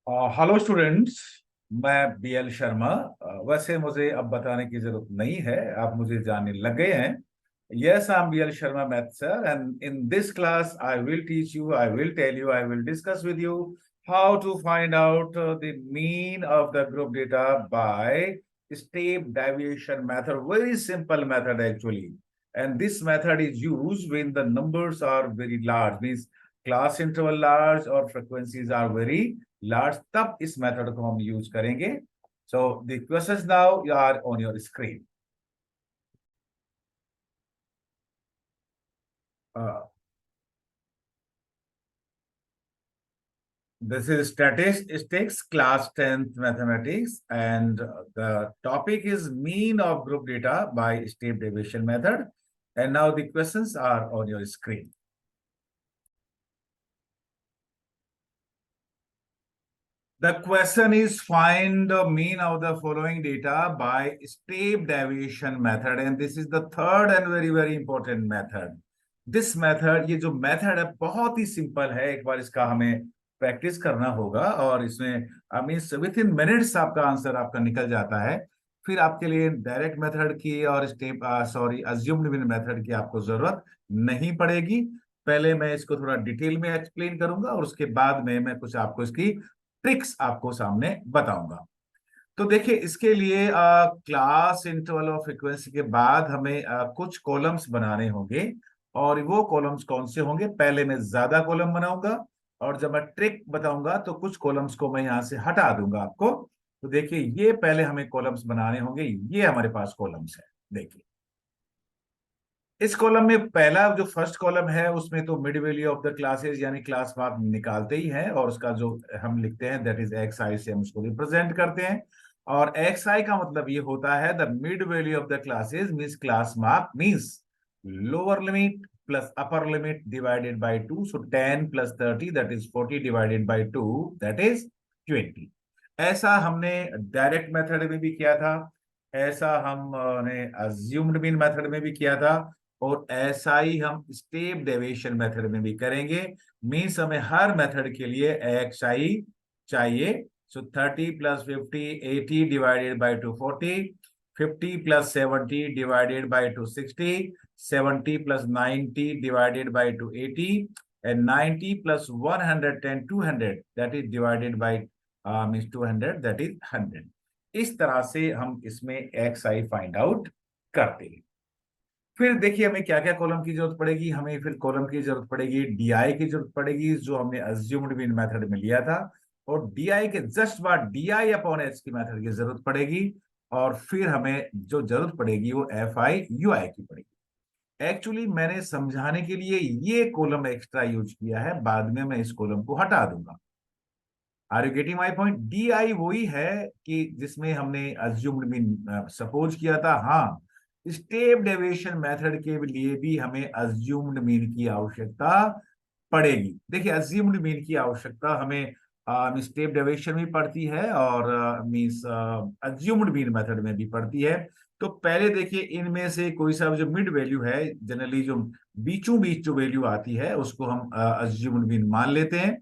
Hello students. मैं BL Sharma. वैसे मुझे अब बताने की जरूरत नहीं है, आप मुझे जानने लग गए हैं। Yes, I am BL Sharma math sir, and in this class I will teach you, I will tell you, I will discuss with you how to find out the mean of the group data by step deviation method. Very simple method actually, and this method is used when the numbers are very large, means class interval large or frequencies are very large, तब इस method को हम use करेंगे. So the questions now are on your screen. This is statistics, class 10th mathematics, and the topic is mean of group data by step deviation method. And now the questions are on your screen. The question is find the mean of the following data by step deviation method, and this is the third and very important method. This method, ये जो method है बहुत ही simple है. एक बार इसका हमें practice करना होगा और इसमें मीन्स विथ इन मिनट्स आपका आंसर आपका निकल जाता है. फिर आपके लिए डायरेक्ट मेथड की और स्टेप अज्यूम्ड मीन मेथड की आपको जरूरत नहीं पड़ेगी. पहले मैं इसको थोड़ा डिटेल में एक्सप्लेन करूंगा और उसके बाद में मैं कुछ आपको इसकी ट्रिक्स आपको सामने बताऊंगा. तो देखिए, इसके लिए क्लास इंटरवल ऑफ फ्रीक्वेंसी के बाद हमें कुछ कॉलम्स बनाने होंगे. और वो कॉलम्स कौन से होंगे? पहले मैं ज्यादा कॉलम बनाऊंगा और जब मैं ट्रिक बताऊंगा तो कुछ कॉलम्स को मैं यहां से हटा दूंगा आपको. तो देखिए, ये पहले हमें कॉलम्स बनाने होंगे. ये हमारे पास कॉलम्स है. देखिए, इस कॉलम में पहला जो फर्स्ट कॉलम है उसमें तो mid value of the classes यानी क्लास मार्क निकालते ही हैं, और उसका जो हम लिखते हैं दैट इज एक्स आई से हम उसको रिप्रेजेंट करते हैं. और एक्स आई का मतलब ये होता है the mid value of the classes means class mark means lower limit plus upper limit divided by 2. So 10 plus 30 that is 40 divided by 2 that is 20. ऐसा हमने डायरेक्ट मेथड में भी किया था, ऐसा हमने अज्यूम्ड मीन मेथड में भी किया था, और ऐसा ही हम स्टेप डेविएशन मेथड में भी करेंगे. मीन्स हमें हर मेथड के लिए एक्स आई चाहिए. सो 30 plus 50 80 divided by 240, 50 plus 70 divided by 260, 70 plus 90 divided by 280, and 90 plus 110 200 that is divided by means 200 that is 100. इस तरह से हम इसमें एक्स आई फाइंड आउट करते हैं. फिर देखिए, हमें क्या क्या कॉलम की जरूरत पड़ेगी. हमें फिर कॉलम की जरूरत पड़ेगी, डीआई की जरूरत पड़ेगी जो हमने अज्यूम्ड मीन मेथड में लिया था, और डीआई के जस्ट बाद डीआई अपॉन एच की मेथड की जरूरत पड़ेगी. और फिर हमें जो जरूरत पड़ेगी वो एफ आई यू आई की पड़ेगी. एक्चुअली मैंने समझाने के लिए ये कॉलम एक्स्ट्रा यूज किया है, बाद में मैं इस कॉलम को हटा दूंगा. Are you getting my point? D I वही है कि जिसमें हमने अज्यूम्ड मीन सपोज किया था. हाँ, स्टेप डेविएशन मेथड के लिए भी हमें अज्यूम्ड मीन की आवश्यकता पड़ेगी. देखिए, अज्यूम्ड मीन की आवश्यकता हमें स्टेप डेविएशन में पड़ती है और मीन्स अज्यूम्ड मीन मेथड में भी पड़ती है. तो पहले देखिए, इनमें से कोई सा जो मिड वैल्यू है, जनरली जो बीचों बीच जो वैल्यू आती है उसको हम अज्यूम्ड मीन मान लेते हैं.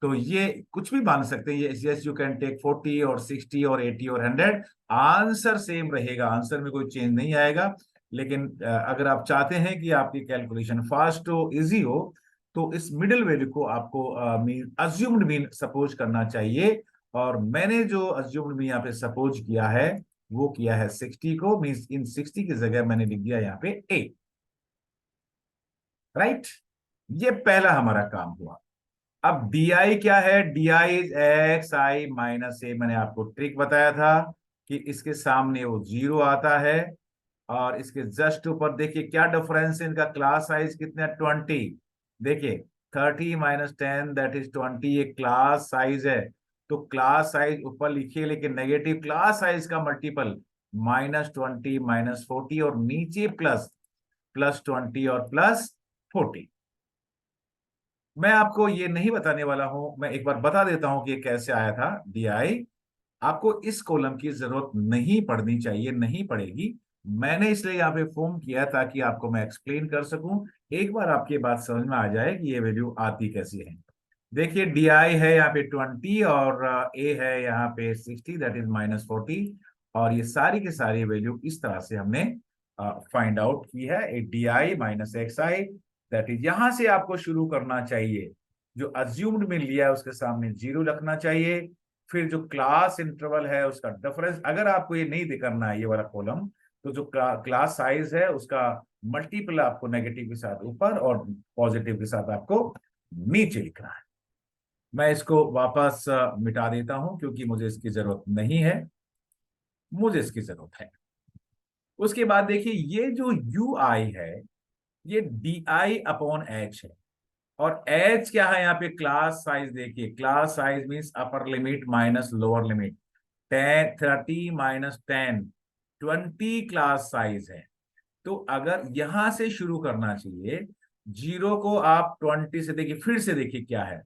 तो ये कुछ भी मान सकते हैं. ये यस, यू कैन टेक 40 और 60 और 80 और 100. आंसर सेम रहेगा, आंसर में कोई चेंज नहीं आएगा. लेकिन अगर आप चाहते हैं कि आपकी कैलकुलेशन फास्ट हो, इजी हो, तो इस मिडिल वैल्यू को आपको मीन अज्यूम्ड मीन सपोज करना चाहिए. और मैंने जो अज्यूम्ड मीन यहाँ पे सपोज किया है वो किया है 60 को. मीन इन 60 की जगह मैंने लिख दिया यहाँ पे ए. राइट, ये पहला हमारा काम हुआ. अब डी आई क्या है? D I is X I minus A. मैंने आपको ट्रिक बताया था कि इसके सामने वो जीरो आता है, और इसके जस्ट ऊपर देखिए क्या डिफरेंस है इनका. क्लास साइज कितना है? 20. देखिए, 30 माइनस 10 दैट इज 20. ये क्लास साइज है. तो क्लास साइज ऊपर लिखिए, लेकिन नेगेटिव क्लास साइज का मल्टीपल -20 -40, और नीचे प्लस +20 और +40. मैं आपको ये नहीं बताने वाला हूं, मैं एक बार बता देता हूं कि ये कैसे आया था डी आई. आपको इस कॉलम की जरूरत नहीं पड़नी चाहिए, नहीं पड़ेगी. मैंने इसलिए यहाँ पे फॉर्म किया ताकि आपको मैं एक्सप्लेन कर सकूं. एक बार आपकी बात समझ में आ जाए कि ये वैल्यू आती कैसी है. देखिए डी आई है यहाँ पे 20 और ए है यहाँ पे 60, दैट इज -40। और ये सारी की सारी वैल्यू इस तरह से हमने फाइंड आउट की है। A D I minus x I, that is यहां से आपको शुरू करना चाहिए। जो अज्यूम्ड में लिया है उसके सामने जीरो रखना चाहिए। फिर जो क्लास इंटरवल है उसका डिफरेंस, अगर आपको ये नहीं करना है ये वाला कॉलम, तो जो क्लास साइज है उसका मल्टीपल आपको नेगेटिव के साथ ऊपर और पॉजिटिव के साथ आपको नीचे लिखना है। मैं इसको वापस मिटा देता हूं क्योंकि मुझे इसकी जरूरत नहीं है, मुझे इसकी जरूरत है। उसके बाद देखिए ये जो यू आई है ये डी आई अपॉन एच है। और एच क्या है यहाँ पे, क्लास साइज। देखिए class size means upper limit minus lower limit. 30 minus 10, 20 class size है। तो अगर यहां से शुरू करना चाहिए, जीरो को आप 20 से देखिए, फिर से देखिए क्या है।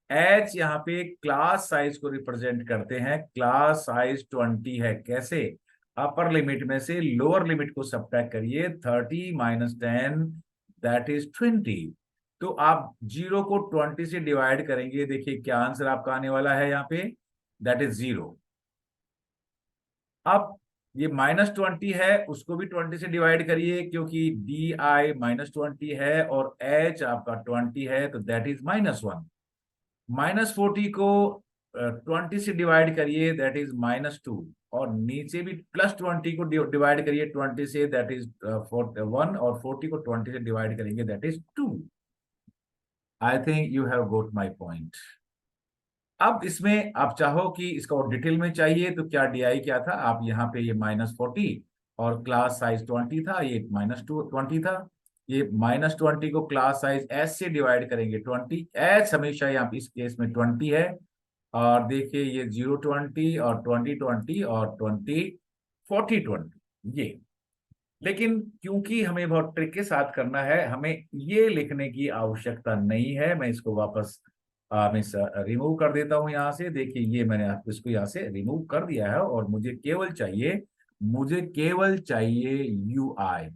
एच यहाँ पे क्लास साइज को रिप्रेजेंट करते हैं, क्लास साइज 20 है। कैसे? अपर लिमिट में से लोअर लिमिट को सब्ट्रैक्ट करिए, 30 माइनस 10 दैट इज 20। तो आप जीरो को 20 से डिवाइड करेंगे, देखिए क्या आंसर आपका आने वाला है यहाँ पे, दैट इज जीरो। अब ये -20 है, उसको भी 20 से डिवाइड करिए क्योंकि डी आई -20 है और एच आपका 20 है, तो दैट इज -1। -40 को 20 से डिवाइड करिए, दैट इज -2। और नीचे भी +20 को डिवाइड करिए 20 से, दैट इज 1। और 40 को 20 से डिवाइड करेंगे, that is 2। I think you have got my point. अब इसमें आप चाहो कि इसका और डिटेल में चाहिए तो क्या डी आई क्या था, आप यहाँ पे ये -40 और क्लास साइज 20 था, ये -20 था। ये -20 को क्लास साइज एस से डिवाइड करेंगे, 20 एच हमेशा यहाँ पे इस केस में 20 है। और देखिए ये 0 20 और 20 20 और 20 40 20 ये। लेकिन क्योंकि हमें बहुत ट्रिक के साथ करना है, हमें ये लिखने की आवश्यकता नहीं है। मैं इसको वापस मैं रिमूव कर देता हूं यहाँ से। देखिए ये मैंने इसको यहाँ से रिमूव कर दिया है और मुझे केवल चाहिए यू आई।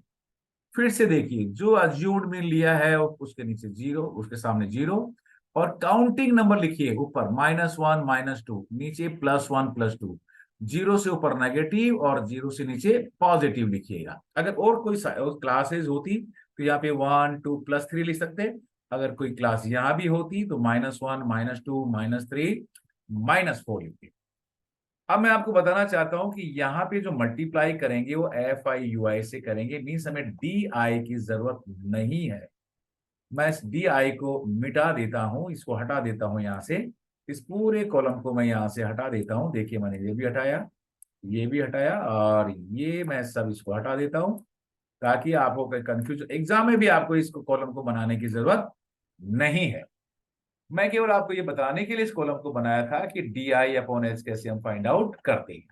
फिर से देखिए जो अज्यूम्ड में लिया है उसके नीचे जीरो, उसके सामने जीरो। और काउंटिंग नंबर लिखिए, ऊपर -1 -2, नीचे +1 +2। जीरो से ऊपर नेगेटिव और जीरो से नीचे पॉजिटिव लिखिएगा। अगर और कोई क्लासेस होती तो यहाँ पे 1 2 +3 लिख सकते। अगर कोई क्लास यहाँ भी होती तो -1 -2 -3 -4 लिखिए। अब मैं आपको बताना चाहता हूं कि यहाँ पे जो मल्टीप्लाई करेंगे वो एफ आई यू आई से करेंगे, मीन्स हमें डी आई की जरूरत नहीं है। मैं इस डी आई को मिटा देता हूं, इसको हटा देता हूं यहाँ से। इस पूरे कॉलम को मैं यहाँ से हटा देता हूं। देखिए मैंने ये भी हटाया, ये भी हटाया और ये मैं सब इसको हटा देता हूं, ताकि आपको कोई कंफ्यूजन, एग्जाम में भी आपको इसको कॉलम को बनाने की जरूरत नहीं है। मैं केवल आपको ये बताने के लिए इस कॉलम को बनाया था कि डी आई अपॉन एच कैसे हम फाइंड आउट करते हैं।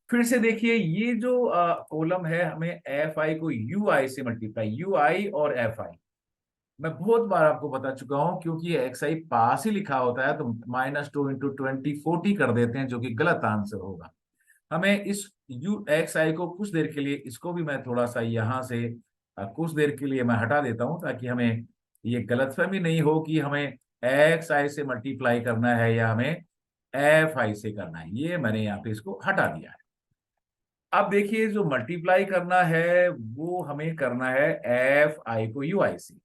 फिर से देखिए ये जो कॉलम है, हमें एफ आई को यू आई से मल्टीप्लाई, यू आई और एफ आई मैं बहुत बार आपको बता चुका हूं, क्योंकि एक्स आई पास ही लिखा होता है तो -2 × 20 40 कर देते हैं, जो कि गलत आंसर होगा। हमें इस यू एक्स आई को कुछ देर के लिए, इसको भी मैं थोड़ा सा यहाँ से कुछ देर के लिए मैं हटा देता हूं, ताकि हमें ये गलतफहमी नहीं हो कि हमें एक्स आई से मल्टीप्लाई करना है या हमें एफ आई से करना है। ये मैंने यहाँ पे इसको हटा दिया है। अब देखिए जो मल्टीप्लाई करना है वो हमें करना है एफ आई को यू आई से।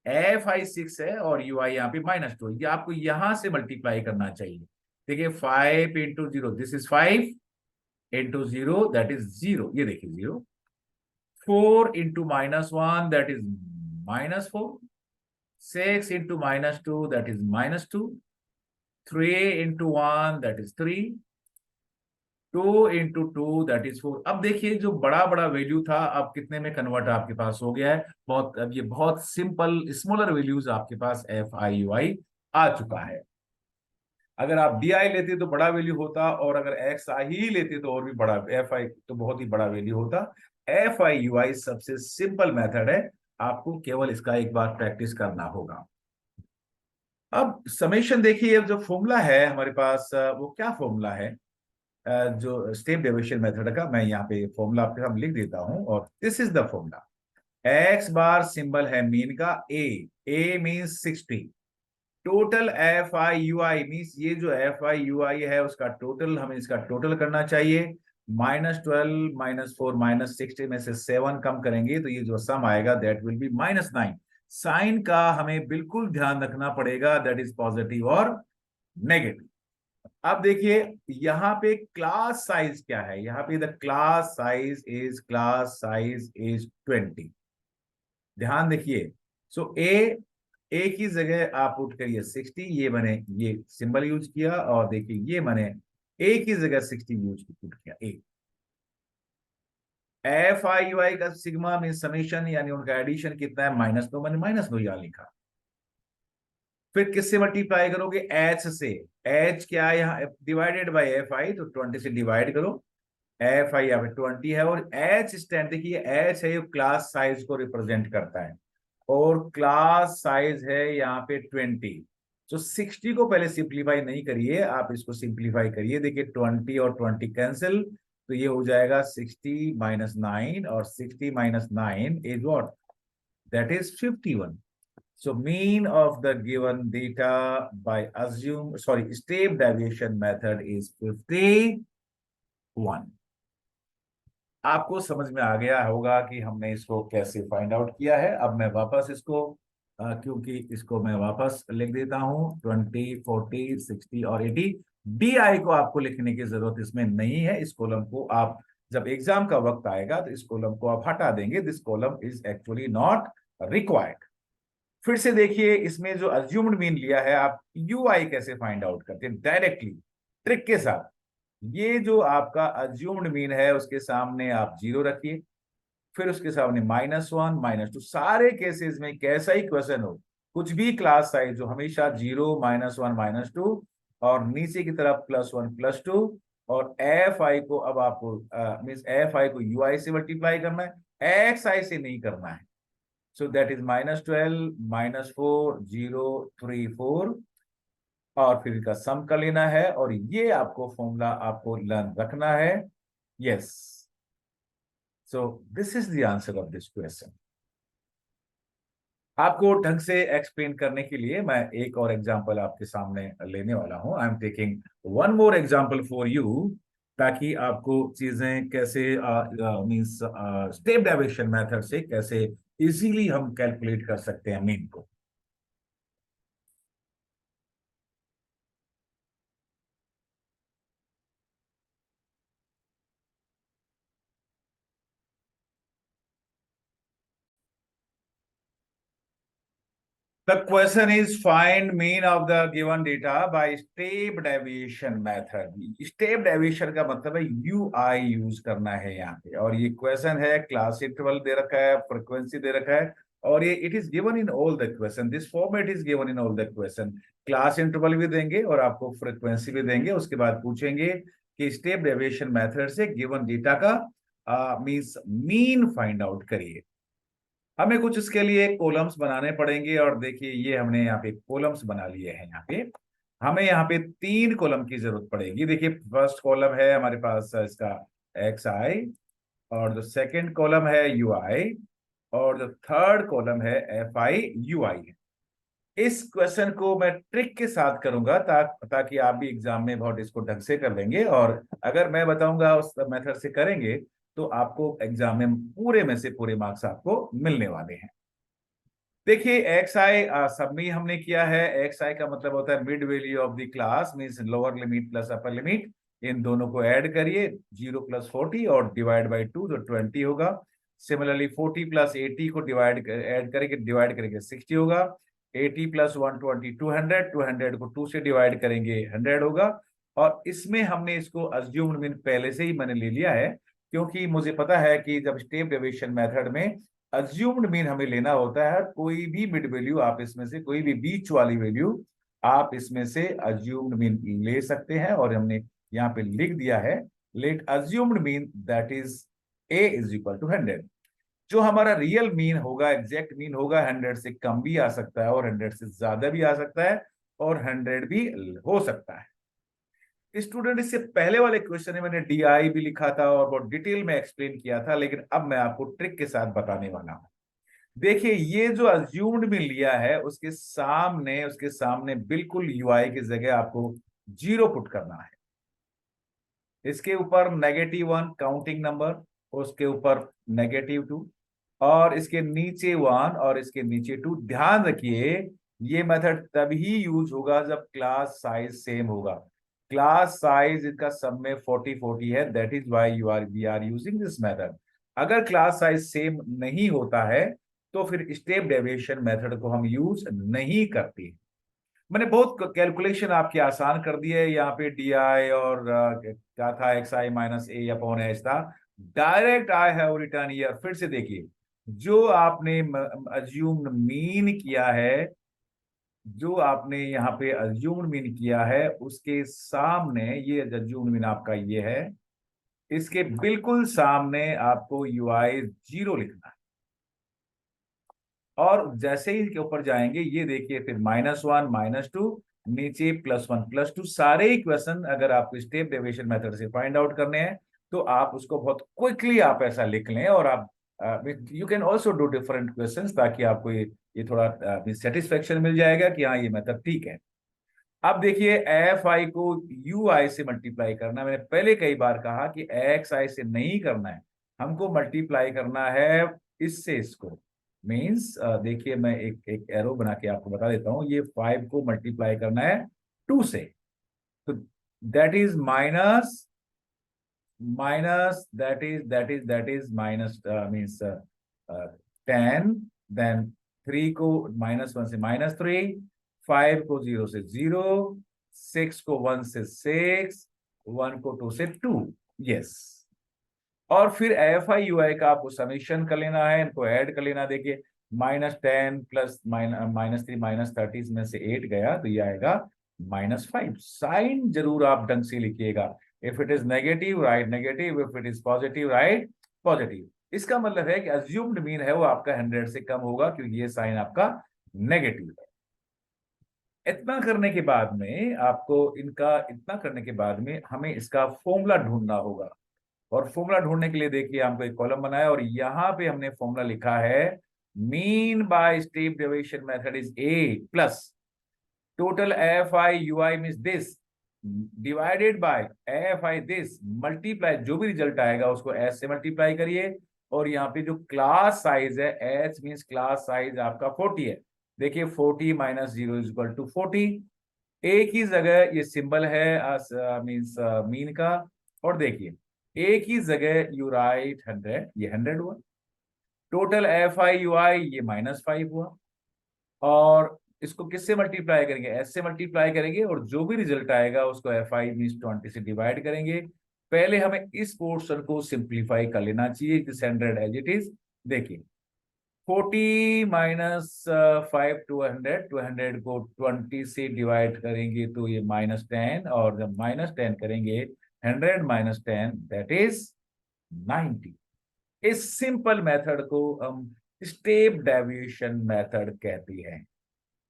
एफ आई 6 है और यू आई यहाँ पे -2, ये आपको यहां से मल्टीप्लाई करना चाहिए। देखिए 5 × 0, दिस इज 5 × 0 दैट इज 0, ये देखिए 0। 4 × -1 that is -4। 6 × -2 that is -2। 3 × 1 that is 3। 2 × 2 that is 4। अब देखिए जो बड़ा बड़ा वैल्यू था अब कितने में कन्वर्ट आपके पास हो गया है, बहुत। अब ये बहुत सिंपल स्मॉलर वैल्यूज आपके पास एफ आई यू आई आ चुका है। अगर आप डी आई लेते तो बड़ा वैल्यू होता, और अगर एक्स आई ही लेते तो और भी बड़ा, एफ आई तो बहुत ही बड़ा वैल्यू होता। एफ आई यू आई सबसे सिंपल मेथड है, आपको केवल इसका एक बार प्रैक्टिस करना होगा। अब समेशन देखिए, अब जो फॉर्मूला है हमारे पास वो क्या फॉर्मूला है, जो स्टेप डेविएशन मेथड का, मैं यहाँ पे फॉर्मूला आपके सामने लिख देता हूं। और this is the formula. X bar symbol है मीन का, A means 60। Total F I U I means ये जो एफ आई यू आई है उसका टोटल, हमें इसका टोटल करना चाहिए। -12 -4 -60 में से 7 कम करेंगे तो ये जो सम आएगा दैट विल बी -9। साइन का हमें बिल्कुल ध्यान रखना पड़ेगा, दैट इज पॉजिटिव और नेगेटिव। अब देखिए यहाँ पे क्लास साइज क्या है, यहाँ पे द क्लास साइज इज 20। ध्यान देखिए। सो ए की जगह आप पुट करिए 60, ये मैंने ये सिंबल यूज किया, और देखिए ये मैंने ए की जगह 60 यूज पुट किया। ए एफ आई यू आई का सिग्मा मीन समेशन यानी उनका एडिशन कितना है, -2, मैंने -2 यहाँ लिखा। फिर किससे मल्टीप्लाई करोगे, एच से। एच क्या है यहाँ, डिवाइडेड बाय एफ आई, तो 20 से डिवाइड करो। एफ आई यहाँ पे 20 है, और एच स्टैंड देखिए, एच है क्लास साइज को रिप्रेजेंट करता है, और क्लास साइज है यहाँ पे 20। तो 60 को पहले सिंप्लीफाई नहीं करिए, आप इसको सिंप्लीफाई करिए। देखिए 20 और 20 कैंसिल, तो ये हो जाएगा 60 -9, और 60 -9 is what, that is 51। So mean of the given data by step deviation method is 51। आपको समझ में आ गया होगा कि हमने इसको कैसे फाइंड आउट किया है। अब मैं वापस इसको क्योंकि इसको मैं वापस लिख देता हूं, 20 40 60 और 80। डी आई को आपको लिखने की जरूरत इसमें नहीं है। इस कॉलम को आप जब एग्जाम का वक्त आएगा तो इस कॉलम को आप हटा देंगे। This column is actually not required. फिर से देखिए, इसमें जो अज्यूम्ड मीन लिया है, आप यू आई कैसे फाइंड आउट करते हैं, डायरेक्टली ट्रिक के साथ। ये जो आपका अज्यूम्ड मीन है उसके सामने आप 0 रखिए, फिर उसके सामने -1 -2। सारे केसेस में कैसा ही क्वेश्चन हो, कुछ भी क्लास साइज हो, हमेशा 0 -1 -2, और नीचे की तरफ +1 +2। और एफ आई को अब आपको मीन्स एफ आई को यू आई से मल्टीप्लाई करना है, एक्स आई से नहीं करना है। So that is -12 -4 0 3 4, और फिर इनका सम कर लेना है, और ये आपको फॉर्मूला आपको लर्न रखना है। Yes, so this is the answer of this question. आपको ढंग से एक्सप्लेन करने के लिए मैं एक और एग्जांपल आपके सामने लेने वाला हूं। I am taking one more example for you, ताकि आपको चीजें कैसे मींस स्टेप डेविएशन मेथड से कैसे इजीली हम कैलकुलेट कर सकते हैं मीन को। The question is find mean of the given data by step deviation method। Step deviation का मतलब है यू आई यूज करना है यहाँ पे, और ये क्वेश्चन है, क्लास इंटरवल दे रखा है, फ्रीक्वेंसी दे रखा है, और ये it is given in all the question. This format is given in all the question. Class interval भी देंगे और आपको फ्रीक्वेंसी भी देंगे, उसके बाद पूछेंगे कि स्टेप डेविएशन मेथड से गिवन डेटा का मीन्स मीन फाइंड आउट करिए। हमें कुछ इसके लिए कॉलम्स बनाने पड़ेंगे, और देखिए ये हमने यहाँ पे कॉलम्स बना लिए हैं। यहाँ पे हमें यहाँ पे 3 कॉलम की जरूरत पड़ेगी। देखिए फर्स्ट कॉलम है हमारे पास इसका एक्स आई, और जो सेकंड कॉलम है यू आई, और जो थर्ड कॉलम है एफ आई यू आई है। इस क्वेश्चन को मैं ट्रिक के साथ करूंगा ताकि आप भी एग्जाम में बहुत इसको ढंग से कर लेंगे, और अगर मैं बताऊंगा उस मेथड से करेंगे तो आपको एग्जाम में पूरे में से पूरे मार्क्स आपको मिलने वाले हैं। देखिए एक्स आई सब में हमने किया है। एक्स आई का मतलब होता है mid value of the class, means lower limit plus upper limit. इन दोनों को ऐड करिए, 0 + 40 और डिवाइड बाई 2 तो 20 होगा। सिमिलरली 40 + 80 को ऐड करेंगे, डिवाइड करेंगे 60 होगा। 80 + 120 200, 200 को 2 से डिवाइड करेंगे 100 होगा। और इसमें हमने इसको अज्यूम्ड मीन पहले से ही मैंने ले लिया है, क्योंकि मुझे पता है कि जब स्टेप डेविएशन मेथड में अज्यूम्ड मीन हमें लेना होता है, कोई भी मिड वैल्यू आप इसमें से, कोई भी बीच वाली वैल्यू आप इसमें से अज्यूम्ड मीन ले सकते हैं, और हमने यहाँ पे लिख दिया है let assumed mean that is a is equal to 100। जो हमारा रियल मीन होगा, एग्जैक्ट मीन होगा, 100 से कम भी आ सकता है, और 100 से ज्यादा भी आ सकता है, और 100 भी हो सकता है। स्टूडेंट, इससे पहले वाले क्वेश्चन में मैंने डी आई भी लिखा था और बहुत डिटेल में एक्सप्लेन किया था, लेकिन अब मैं आपको ट्रिक के साथ बताने वाला हूं। देखिए ये जो अज्यूम्ड में लिया है उसके सामने बिल्कुल यूआई की जगह आपको 0 पुट करना है। इसके ऊपर -1 काउंटिंग नंबर, उसके ऊपर -2, और इसके नीचे 1 और इसके नीचे 2। ध्यान रखिए ये मेथड तभी यूज होगा जब क्लास साइज सेम होगा। क्लास साइज इनका सब में 40-40 है, that is why we are using this method. अगर क्लास साइज सेम नहीं होता है तो फिर स्टेप डेविएशन मेथड को हम यूज नहीं करते। मैंने बहुत कैलकुलेशन आपकी आसान कर दी है। यहाँ पे डी आई और क्या था, x I minus A upon H था। Direct I have return year. फिर से देखिए, जो आपने अज्यूम्ड मीन किया है, जो आपने यहाँ पे अज्यूम्ड मीन किया है उसके सामने ये अज्यूम्ड मीन आपका ये है, इसके बिल्कुल सामने आपको यूआई 0 लिखना है। और जैसे ही इसके ऊपर जाएंगे ये देखिए, फिर -1 -2, नीचे +1 +2। सारे इक्वेशन अगर आपको स्टेप डेविएशन मेथड से फाइंड आउट करने हैं तो आप उसको बहुत क्विकली आप ऐसा लिख लें। और आप you can also do different questions, ताकि आपको ये थोड़ा सेटिस्फेक्शन मिल जाएगा कि हाँ ये मेथड ठीक है। अब देखिए एफ आई को यू आई से मल्टीप्लाई करना, मैंने पहले कई बार कहा कि एक्स आई से नहीं करना है, हमको मल्टीप्लाई करना है इससे इसको। मींस देखिए मैं एक एक एरो बना के आपको बता देता हूं, ये 5 को मल्टीप्लाई करना है 2 से, तो that is minus minus that is minus means 10। Then 3 को -1 से -3, 5 को 0 से 0, 6 को 1 से 6, 1 को 2 से 2। यस। और फिर एफ आई यू आई का आपको समीशन कर लेना है, इनको ऐड कर लेना। देखिए -10 प्लस -3 -30 में से 8 गया तो ये आएगा -5। साइन जरूर आप ढंग से लिखिएगा। If it is negative right negative, if it is positive right positive. इसका मतलब है कि अज्यूम्ड मीन है वो आपका 100 से कम होगा, क्योंकि ये साइन आपका नेगेटिव है। इतना करने के बाद में आपको इनका इतना करने के बाद में हमें इसका फॉर्मूला ढूंढना होगा। और फॉर्मूला ढूंढने के लिए देखिए हमको एक कॉलम बनाया और यहाँ पे हमने फॉर्मूला लिखा है, mean by step deviation method is a plus total F I U I mean this divided by F I this multiply, जो भी रिजल्ट आएगा उसको एस से मल्टीप्लाई करिए। और यहाँ पे जो क्लास साइज है एच मीन्स क्लास साइज आपका 40 है। देखिए 40 -0 इज इक्वल टू 40। एक ही जगह ये सिंबल है मीन्स मीन का। और देखिए एक ही जगह यू राइट 100, ये 100 हुआ। टोटल एफ आई यू आई ये -5 हुआ। और इसको किससे मल्टीप्लाई करेंगे, एस से मल्टीप्लाई करेंगे, और जो भी रिजल्ट आएगा उसको एफ आई मीन्स 20 से डिवाइड करेंगे। पहले हमें इस पोर्शन को सिंप्लीफाई कर लेना चाहिए, दिस 100 एज इट इज। देखिए 40 -5 200, 200 को 20 से डिवाइड करेंगे तो ये -10, और जब -10 करेंगे 100 -10 दैट इज 90। इस सिंपल मेथड को हम स्टेप डेविएशन मेथड कहते हैं।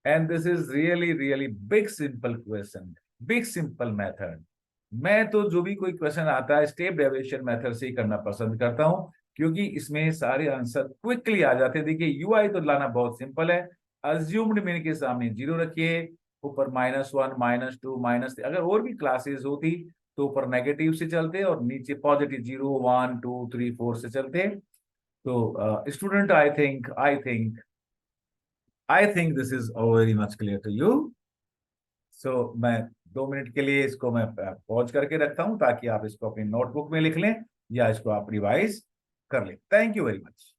And this is really really big simple question, big simple method. मैं तो जो भी कोई क्वेश्चन आता है स्टेप डेविएशन मेथड से ही करना पसंद करता हूं, क्योंकि इसमें सारे आंसर क्विकली आ जाते हैं। देखिए यूआई तो लाना बहुत सिंपल है। अज्यूम्ड मीन के सामने 0 रखिए, ऊपर -1 -2 -3। अगर और भी क्लासेस होती तो ऊपर नेगेटिव से चलते और नीचे पॉजिटिव 0 1 2 3 4 से चलते। तो student I think this is very much clear to you. सो मैं 2 मिनट के लिए इसको मैं पॉज करके रखता हूं, ताकि आप इसको अपनी नोटबुक में लिख लें या इसको आप रिवाइज कर लें। Thank you very much.